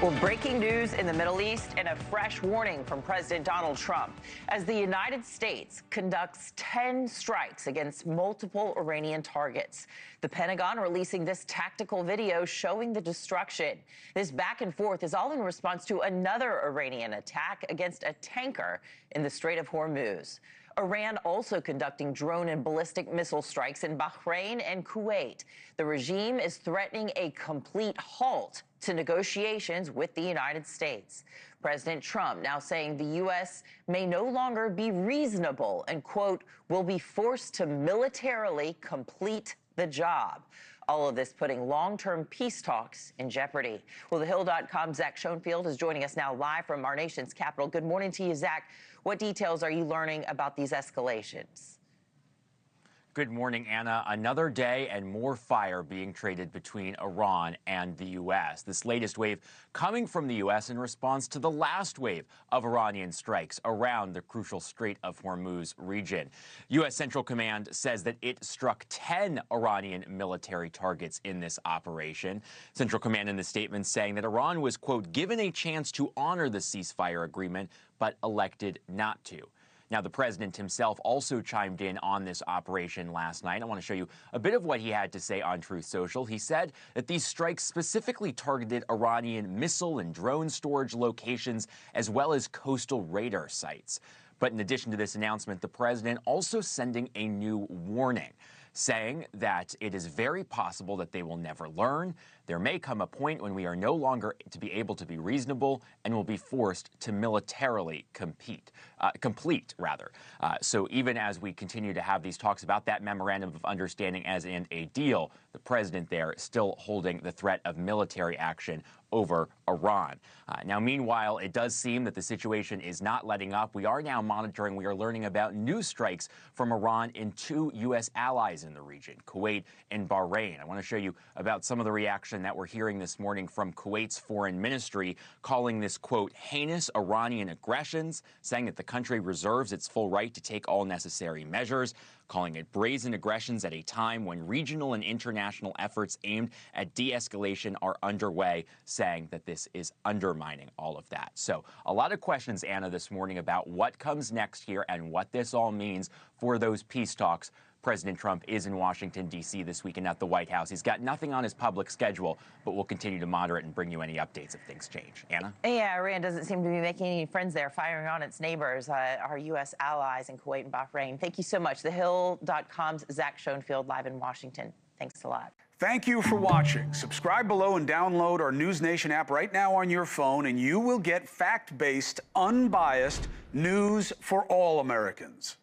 Well, breaking news in the Middle East and a fresh warning from President Donald Trump as the United States conducts 10 strikes against multiple Iranian targets. The Pentagon releasing this tactical video showing the destruction. This back and forth is all in response to another Iranian attack against a tanker in the Strait of Hormuz. Iran also conducting drone and ballistic missile strikes in Bahrain and Kuwait. The regime is threatening a complete halt to negotiations with the United States. President Trump now saying the U.S. may no longer be reasonable and, quote, will be forced to militarily complete the job. All of this putting long-term peace talks in jeopardy. Well, TheHill.com's Zach Schoenfield is joining us now live from our nation's capital. Good morning to you, Zach. What details are you learning about these escalations? Good morning, Anna. Another day and more fire being traded between Iran and the U.S. This latest wave coming from the U.S. in response to the last wave of Iranian strikes around the crucial Strait of Hormuz region. U.S. Central Command says that it struck 10 Iranian military targets in this operation. Central Command in the statement saying that Iran was, quote, given a chance to honor the ceasefire agreement, but elected not to. Now, the president himself also chimed in on this operation last night. I want to show you a bit of what he had to say on Truth Social. He said that these strikes specifically targeted Iranian missile and drone storage locations, as well as coastal radar sites. But in addition to this announcement, the president also sending a new warning, saying that it is very possible that they will never learn. There may come a point when we are no longer to be able to be reasonable and will be forced to militarily complete. So even as we continue to have these talks about that memorandum of understanding as in a deal, the president there still holding the threat of military action over Iran. Now, meanwhile, it does seem that the situation is not letting up. We are now monitoring. We are learning about new strikes from Iran in two U.S. allies in the region, Kuwait and Bahrain. I want to show you about some of the reaction that we're hearing this morning from Kuwait's foreign ministry, calling this, quote, heinous Iranian aggressions, saying that the country reserves its full right to take all necessary measures, calling it brazen aggressions at a time when regional and international efforts aimed at de-escalation are underway, saying that this is undermining all of that. So a lot of questions, Anna, this morning about what comes next here and what this all means for those peace talks. President Trump is in Washington, D.C. this weekend at the White House. He's got nothing on his public schedule, but we'll continue to monitor it and bring you any updates if things change. Anna? Yeah, Iran doesn't seem to be making any friends there, firing on its neighbors, our U.S. allies in Kuwait and Bahrain. Thank you so much. TheHill.com's Zach Schoenfield live in Washington. Thanks a lot. Thank you for watching. Subscribe below and download our News Nation app right now on your phone, and you will get fact-based, unbiased news for all Americans.